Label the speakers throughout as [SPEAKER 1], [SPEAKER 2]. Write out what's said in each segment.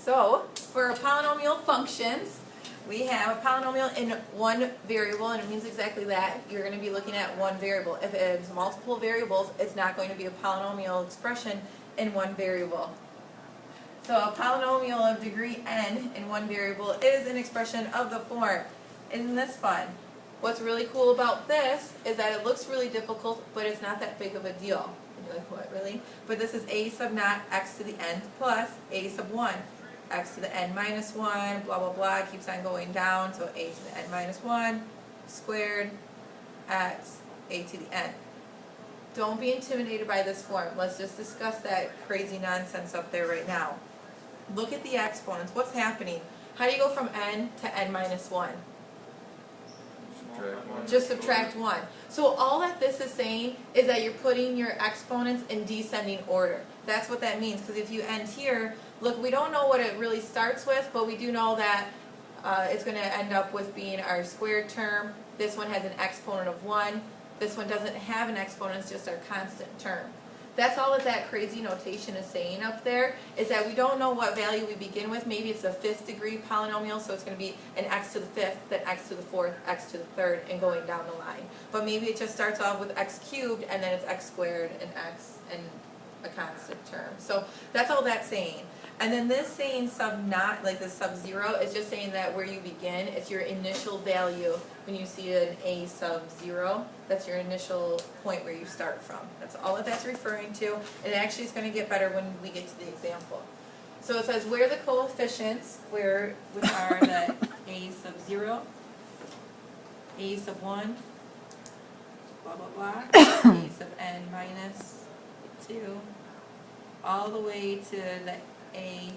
[SPEAKER 1] So, for polynomial functions, we have a polynomial in one variable, and it means exactly that. You're going to be looking at one variable. If it's multiple variables, it's not going to be a polynomial expression in one variable. So a polynomial of degree n in one variable is an expression of the form. Isn't this fun? What's really cool about this is that it looks really difficult, but it's not that big of a deal. And you're like, what, really? But this is a sub naught x to the n plus a sub 1 x to the n minus 1, blah, blah, blah. It keeps on going down. So a to the n minus 1 squared x a to the n. Don't be intimidated by this form. Let's just discuss that crazy nonsense up there right now. Look at the exponents. What's happening? How do you go from n to n minus 1? Just subtract 1. So all that this is saying is that you're putting your exponents in descending order. That's what that means, because if you end here, look, we don't know what it really starts with, but we do know that it's going to end up with being our squared term. This one has an exponent of 1. This one doesn't have an exponent, it's just our constant term. That's all that crazy notation is saying up there, is that we don't know what value we begin with. Maybe it's a 5th degree polynomial, so it's going to be an x to the 5th, then x to the 4th, x to the 3rd, and going down the line. But maybe it just starts off with x cubed, and then it's x squared, and x, and a constant term. So that's all that's saying. And then this saying sub naught, like the sub 0, is just saying that where you begin, it's your initial value. When you see an a sub 0, that's your initial point where you start from. That's all that that's referring to. And it actually is going to get better when we get to the example. So it says where the coefficients, which are the a sub 0, a sub 1, blah, blah, blah, a sub n minus 2, all the way to the a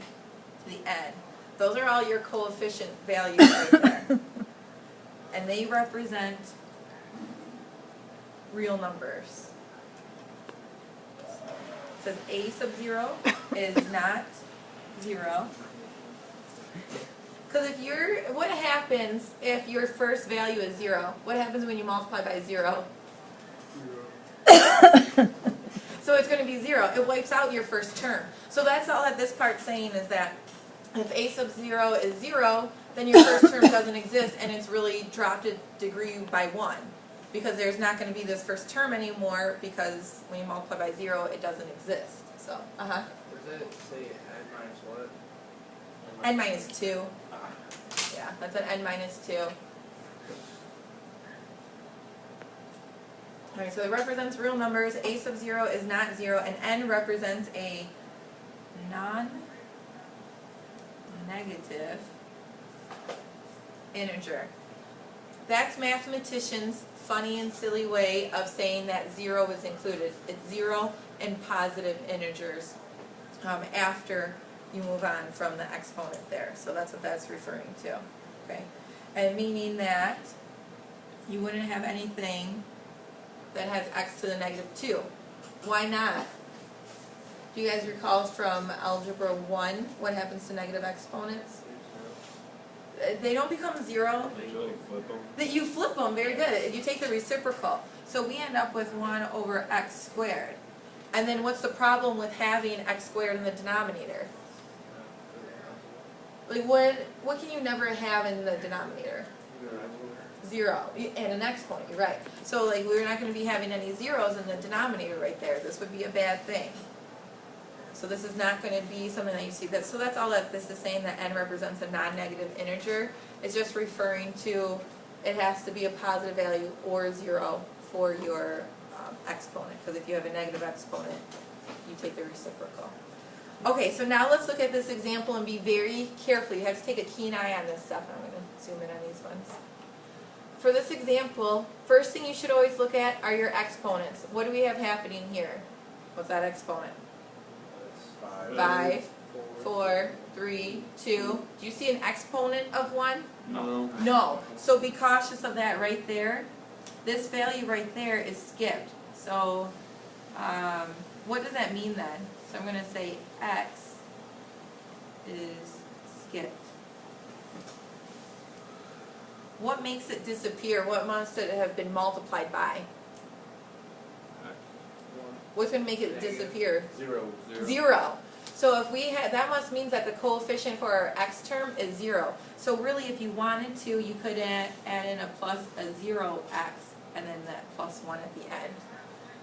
[SPEAKER 1] to the n. Those are all your coefficient values right there. And they represent real numbers. It says a sub 0 is not 0. Because what happens if your first value is 0? What happens when you multiply by 0? 0. So it's going to be 0. It wipes out your first term. So that's all that this part's saying, is that if a sub 0 is 0, then your first term doesn't exist, and it's really dropped a degree by 1. Because there's not going to be this first term anymore, because when you multiply by 0, it doesn't exist. So,
[SPEAKER 2] Does it say n minus what?
[SPEAKER 1] n minus 2. Yeah, that's an n minus 2. Alright, so it represents real numbers. A sub 0 is not 0, and n represents a non-negative integer. That's mathematicians' funny and silly way of saying that 0 is included. It's 0 and positive integers after you move on from the exponent there. So that's what that's referring to. Okay, and meaning that you wouldn't have anything that has x to the negative 2. Why not? Do you guys recall from Algebra 1 what happens to negative exponents? They don't become 0. You flip them, very good. You take the reciprocal. So we end up with 1 over x squared. And then what's the problem with having x squared in the denominator? Like what can you never have in the denominator? 0 and an exponent, you're right. So like we're not going to be having any zeros in the denominator right there. This would be a bad thing. So this is not going to be something that you see. So that's all that this is saying, that n represents a non-negative integer. It's just referring to it has to be a positive value or 0 for your exponent. Because if you have a negative exponent, you take the reciprocal. Okay, so now let's look at this example and be very careful. You have to take a keen eye on this stuff. I'm going to zoom in on these ones. For this example, first thing you should always look at are your exponents. What do we have happening here? What's that exponent? 5, 4, 3, 2. Do you see an exponent of 1?
[SPEAKER 3] No.
[SPEAKER 1] No. So be cautious of that right there. This value right there is skipped. So what does that mean then? So I'm going to say x is skipped. What makes it disappear? What must it have been multiplied by? What's going to make it disappear?
[SPEAKER 2] 0.
[SPEAKER 1] 0. So if we had, that must means that the coefficient for our x term is 0. So really, if you wanted to, you could add in a 0x and then that plus 1 at the end.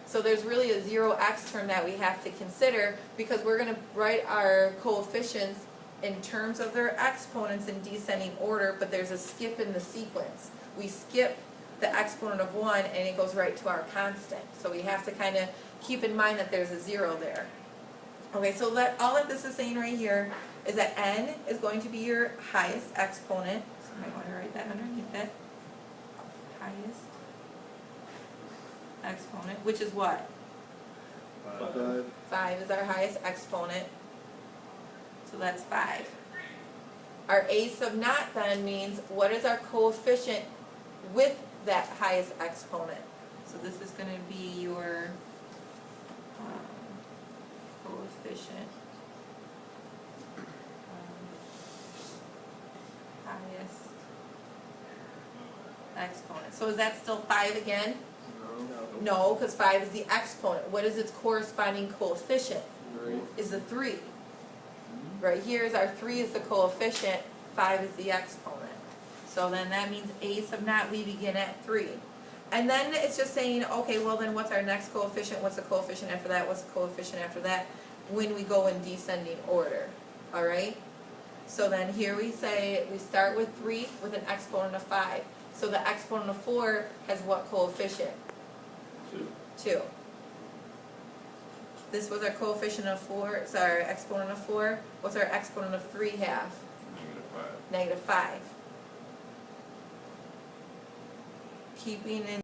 [SPEAKER 1] So there's really a 0x term that we have to consider because we're going to write our coefficients in terms of their exponents in descending order, but there's a skip in the sequence. We skip the exponent of 1 and it goes right to our constant. So we have to kind of keep in mind that there's a 0 there. Okay, so all that this is saying right here is that n is going to be your highest exponent. So you might want to write that underneath it. Highest exponent, which is what?
[SPEAKER 3] 5.
[SPEAKER 1] 5 is our highest exponent. So that's 5. Our a sub naught then means what is our coefficient with that highest exponent. So this is going to be your coefficient highest exponent. So is that still 5 again? No, because 5 is the exponent. What is its corresponding coefficient?
[SPEAKER 3] 3.
[SPEAKER 1] Is the 3. Right here is our 3 is the coefficient, 5 is the exponent. So then that means a sub naught, we begin at 3. And then it's just saying, okay, well then what's our next coefficient? What's the coefficient after that? What's the coefficient after that? When we go in descending order. Alright? So then here we say, we start with 3 with an exponent of 5. So the exponent of 4 has what coefficient?
[SPEAKER 3] 2.
[SPEAKER 1] 2. This was our coefficient of 4, so our exponent of 4. What's our exponent of 3 have?
[SPEAKER 3] -5.
[SPEAKER 1] -5. Keeping in